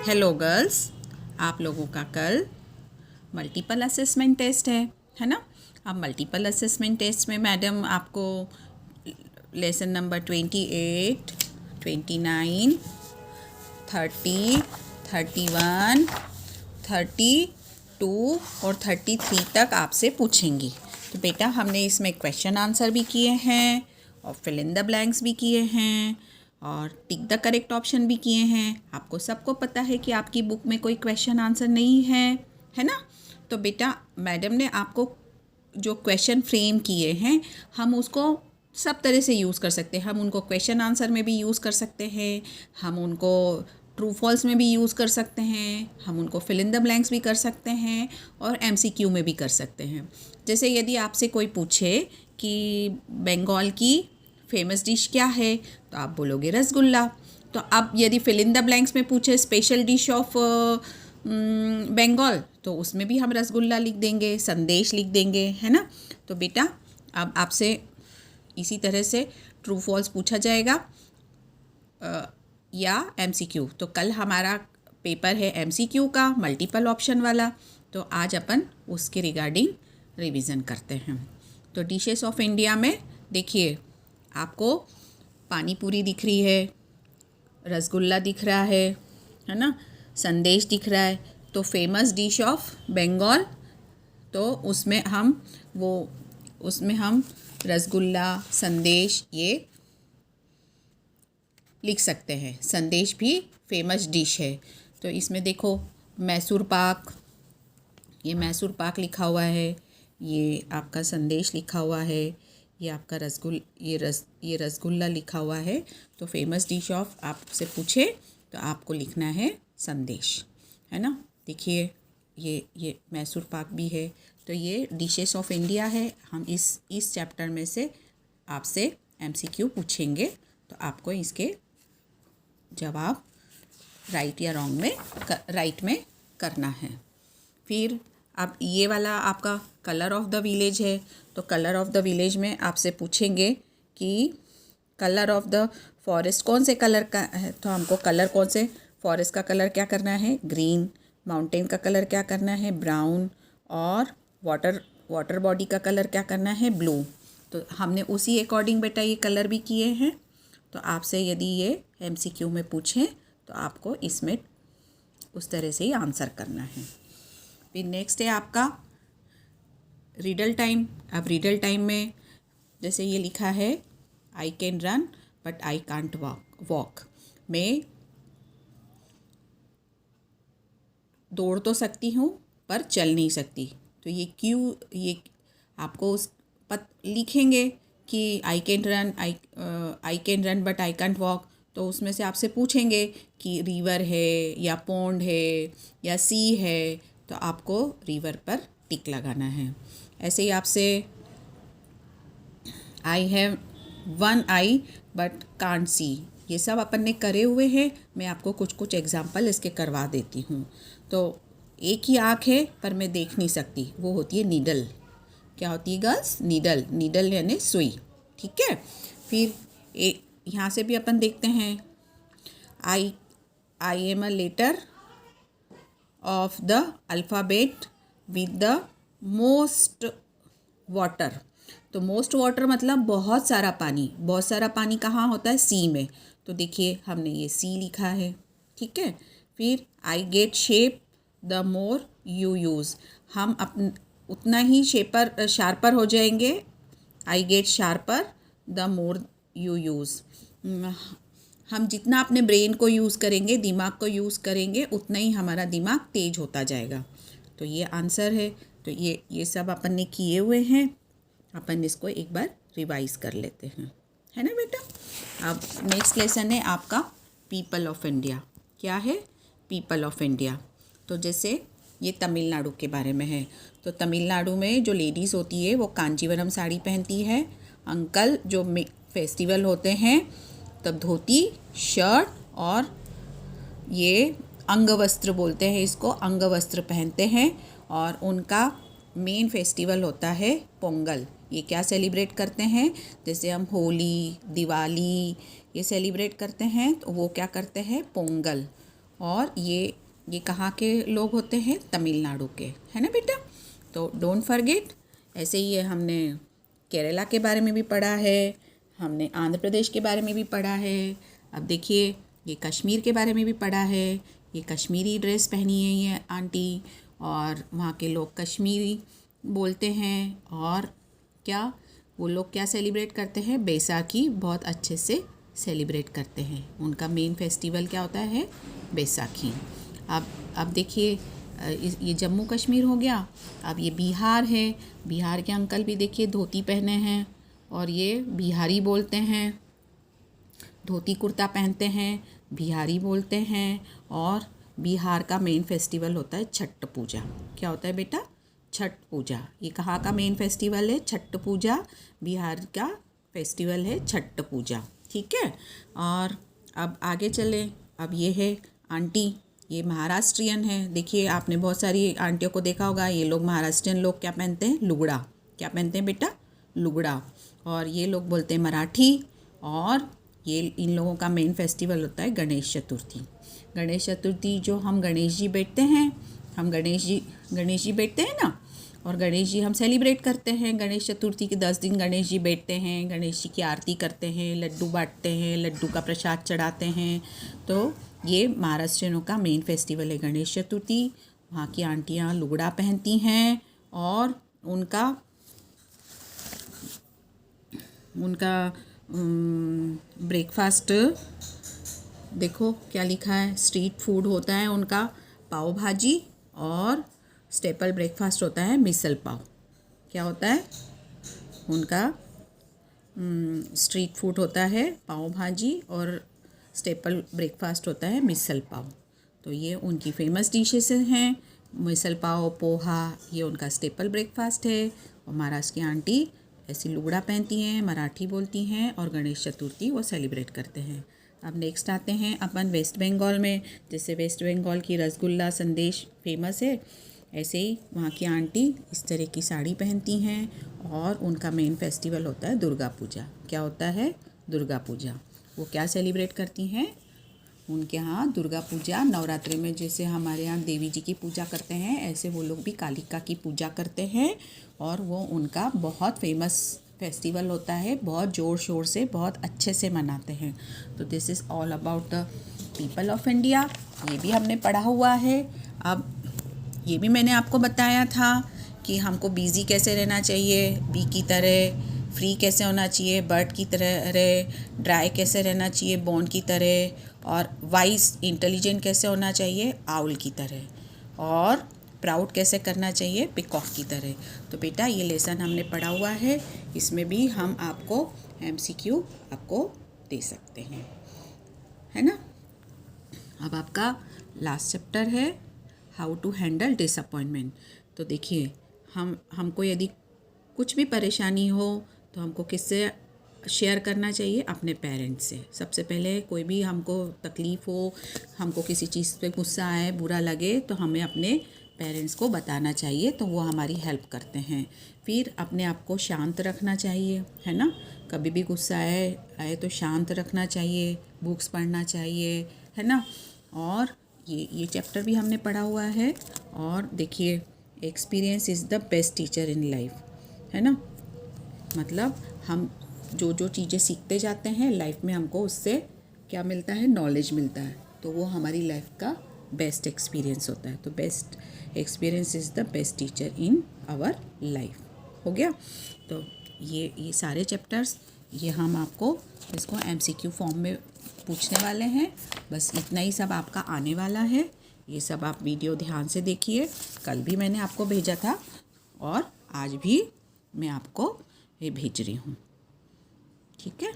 Hello girls, आप लोगों का कल मल्टीपल असेसमेंट टेस्ट है ना। अब मल्टीपल असेसमेंट टेस्ट में मैडम आपको लेसन नंबर 28, 29, 30, 31, 32 और 33 तक आपसे पूछेंगी। तो बेटा हमने इसमें क्वेश्चन आंसर भी किए हैं और फिल इन द ब्लैंक्स भी किए हैं और टिक द करेक्ट ऑप्शन भी किए हैं। आपको सबको पता है कि आपकी बुक में कोई क्वेश्चन आंसर नहीं है ना। तो बेटा मैडम ने आपको जो क्वेश्चन फ्रेम किए हैं हम उसको सब तरह से यूज़ कर सकते हैं। हम उनको क्वेश्चन आंसर में भी यूज़ कर सकते हैं, हम उनको ट्रू फॉल्स में भी यूज़ कर सकते हैं, हम उनको फिल इन द ब्लैंक्स भी कर सकते हैं और एमसीक्यू में भी कर सकते हैं। जैसे यदि आपसे कोई पूछे कि बंगाल की फेमस डिश क्या है तो आप बोलोगे रसगुल्ला। तो अब यदि फिल इन द ब्लैंक्स में पूछे स्पेशल डिश ऑफ बंगाल तो उसमें भी हम रसगुल्ला लिख देंगे, संदेश लिख देंगे, है ना। तो बेटा अब आपसे इसी तरह से ट्रू फॉल्स पूछा जाएगा या एमसीक्यू। तो कल हमारा पेपर है एमसीक्यू का, मल्टीपल ऑप्शन वाला। तो आज अपन उसके रिगार्डिंग रिवीजन करते हैं। तो डिशेस ऑफ इंडिया में देखिए आपको पानी पूरी दिख रही है, रसगुल्ला दिख रहा है ना, संदेश दिख रहा है। तो फेमस डिश ऑफ बंगाल, तो उसमें हम रसगुल्ला, संदेश ये लिख सकते हैं। संदेश भी फेमस डिश है। तो इसमें देखो मैसूर पाक, ये मैसूर पाक लिखा हुआ है, ये आपका संदेश लिखा हुआ है, ये आपका ये रसगुल्ला लिखा हुआ है। तो फेमस डिश ऑफ आपसे पूछे तो आपको लिखना है संदेश, है ना। देखिए ये मैसूर पाक भी है। तो ये डिशेस ऑफ इंडिया है। हम इस चैप्टर में से आपसे एमसीक्यू पूछेंगे तो आपको इसके जवाब राइट या रॉन्ग में राइट में करना है। फिर अब ये वाला आपका कलर ऑफ द विलेज है। तो कलर ऑफ द विलेज में आपसे पूछेंगे कि कलर ऑफ द फॉरेस्ट कौन से कलर का है। तो हमको कलर कौन से फॉरेस्ट का कलर क्या करना है, ग्रीन। माउंटेन का कलर क्या करना है, ब्राउन। और वाटर बॉडी का कलर क्या करना है, ब्लू। तो हमने उसी अकॉर्डिंग बेटा ये कलर भी किए हैं। तो आपसे यदि ये एमसीक्यू में पूछें तो आपको इसमें उस तरह से ही आंसर करना है। फिर नेक्स्ट है आपका रीडल टाइम। अब रीडल टाइम में जैसे ये लिखा है I can run but I can't walk. मैं दौड़ तो सकती हूँ पर चल नहीं सकती। तो ये क्यों, ये आपको लिखेंगे कि I can run but I can't walk. तो उसमें से आपसे पूछेंगे कि रिवर है या पॉन्ड है या सी है, तो आपको रिवर पर टिक लगाना है। ऐसे ही आपसे I have one I but can't see, ये सब अपन ने करे हुए हैं। मैं आपको कुछ कुछ एग्जाम्पल इसके करवा देती हूँ। तो एक ही आँख है पर मैं देख नहीं सकती, वो होती है नीडल। क्या होती है गर्ल्स, नीडल यानी सुई, ठीक है। फिर यहाँ से भी अपन देखते हैं I am a letter of the alphabet with the most water. तो मोस्ट वाटर मतलब बहुत सारा पानी। बहुत सारा पानी कहाँ होता है, सी में। तो देखिए हमने ये सी लिखा है, ठीक है। फिर I get shape the more you use, हम उतना ही शार्पर हो जाएंगे। I get sharper the more you use, हम जितना अपने ब्रेन को यूज़ करेंगे, दिमाग को यूज़ करेंगे, उतना ही हमारा दिमाग तेज होता जाएगा। तो ये आंसर है। तो ये सब अपन ने किए हुए हैं। अपन इसको एक बार रिवाइज कर लेते हैं, है ना बेटा। अब नेक्स्ट लेसन है आपका पीपल ऑफ इंडिया। क्या है, पीपल ऑफ इंडिया। तो जैसे ये तमिलनाडु के बारे में है। तो तमिलनाडु में जो लेडीज़ होती है वो कांजीवरम साड़ी पहनती है। अंकल जो फेस्टिवल होते हैं तब धोती, शर्ट और ये अंगवस्त्र बोलते हैं इसको, अंगवस्त्र पहनते हैं। और उनका मेन फेस्टिवल होता है पोंगल। ये क्या सेलिब्रेट करते हैं, जैसे हम होली, दिवाली ये सेलिब्रेट करते हैं तो वो क्या करते हैं, पोंगल। और ये कहाँ के लोग होते हैं? तमिलनाडु के, है ना बेटा। तो डोंट फॉरगेट। ऐसे ही हमने केरला के बारे में भी पढ़ा है, हमने आंध्र प्रदेश के बारे में भी पढ़ा है। अब देखिए ये कश्मीर के बारे में भी पढ़ा है। ये कश्मीरी ड्रेस पहनी है ये आंटी, और वहाँ के लोग कश्मीरी बोलते हैं। और क्या वो लोग क्या सेलिब्रेट करते हैं? बैसाखी बहुत अच्छे से सेलिब्रेट करते हैं। उनका मेन फेस्टिवल क्या होता है? बैसाखी। अब देखिए ये जम्मू कश्मीर हो गया। अब ये बिहार है। बिहार के अंकल भी देखिए धोती पहने हैं, और ये बिहारी बोलते हैं। धोती कुर्ता पहनते हैं, बिहारी बोलते हैं। और बिहार का मेन फेस्टिवल होता है छठ पूजा। क्या होता है बेटा? छठ पूजा। ये कहाँ का मेन फेस्टिवल है? छठ पूजा। बिहार का फेस्टिवल है छठ पूजा, ठीक है। और अब आगे चलें। अब ये है आंटी, ये महाराष्ट्रियन है। देखिए आपने बहुत सारी आंटियों को देखा होगा, ये लोग महाराष्ट्रियन लोग क्या पहनते हैं? लुगड़ा। क्या पहनते हैं बेटा? लुगड़ा। और ये लोग बोलते हैं मराठी। और ये इन लोगों का मेन फेस्टिवल होता है गणेश चतुर्थी। गणेश चतुर्थी जो हम गणेश जी बैठते हैं, हम गणेश जी बैठते हैं ना, और गणेश जी हम सेलिब्रेट करते हैं। गणेश चतुर्थी के 10 दिन गणेश जी बैठते हैं, गणेश जी की आरती करते हैं, लड्डू बांटते हैं, लड्डू का प्रसाद चढ़ाते हैं। तो ये महाराष्ट्रियनों का मेन फेस्टिवल है गणेश चतुर्थी। वहाँ की आंटियाँ लुगड़ा पहनती हैं, और उनका ब्रेकफास्ट देखो क्या लिखा है। स्ट्रीट फूड होता है उनका पाव भाजी, और स्टेपल ब्रेकफास्ट होता है मिसल पाव। क्या होता है उनका? स्ट्रीट फूड होता है पाव भाजी, और स्टेपल ब्रेकफास्ट होता है मिसल पाव। तो ये उनकी फेमस डिशेस हैं। मिसल पाव, पोहा, ये उनका स्टेपल ब्रेकफास्ट है। और महाराष्ट्र की आंटी ऐसी लुगड़ा पहनती हैं, मराठी बोलती हैं, और गणेश चतुर्थी वो सेलिब्रेट करते हैं। अब नेक्स्ट आते हैं अपन वेस्ट बंगाल में। जैसे वेस्ट बंगाल की रसगुल्ला संदेश फेमस है, ऐसे ही वहाँ की आंटी इस तरह की साड़ी पहनती हैं, और उनका मेन फेस्टिवल होता है दुर्गा पूजा। क्या होता है? दुर्गा पूजा। वो क्या सेलिब्रेट करती हैं? उनके यहाँ दुर्गा पूजा नवरात्रि में जैसे हमारे यहाँ देवी जी की पूजा करते हैं, ऐसे वो लोग भी कालिका की पूजा करते हैं। और वो उनका बहुत फेमस फेस्टिवल होता है, बहुत ज़ोर शोर से, बहुत अच्छे से मनाते हैं। तो this is all about the people of India. ये भी हमने पढ़ा हुआ है। अब ये भी मैंने आपको बताया था कि हमको बिज़ी कैसे रहना चाहिए, बी की तरह, फ्री कैसे होना चाहिए, बर्ड की तरह, ड्राई कैसे रहना चाहिए, बॉन्ड की तरह, और वाइज इंटेलिजेंट कैसे होना चाहिए, आउल की तरह, और प्राउड कैसे करना चाहिए, पिकॉक की तरह। तो बेटा ये लेसन हमने पढ़ा हुआ है, इसमें भी हम आपको MCQ आपको दे सकते हैं, है ना। अब आपका लास्ट चैप्टर है हाउ टू हैंडल डिसअपॉइंटमेंट। तो देखिए हमको यदि कुछ भी परेशानी हो तो हमको किससे शेयर करना चाहिए? अपने पेरेंट्स से। सबसे पहले कोई भी हमको तकलीफ़ हो, हमको किसी चीज़ पे गुस्सा आए, बुरा लगे, तो हमें अपने पेरेंट्स को बताना चाहिए, तो वो हमारी हेल्प करते हैं। फिर अपने आप को शांत रखना चाहिए, है ना। कभी भी गुस्सा आए तो शांत रखना चाहिए, बुक्स पढ़ना चाहिए, है ना। और ये चैप्टर भी हमने पढ़ा हुआ है। और देखिए experience is the best teacher in life, है ना। मतलब हम जो चीज़ें सीखते जाते हैं लाइफ में, हमको उससे क्या मिलता है? नॉलेज मिलता है। तो वो हमारी लाइफ का बेस्ट एक्सपीरियंस होता है। तो best experience is the best teacher in our life. हो गया। तो ये सारे चैप्टर्स ये हम आपको इसको MCQ फॉर्म में पूछने वाले हैं। बस इतना ही सब आपका आने वाला है। ये सब आप वीडियो ध्यान से देखिए। कल भी मैंने आपको भेजा था, और आज भी मैं आपको ये भेज रही हूँ, ठीक है।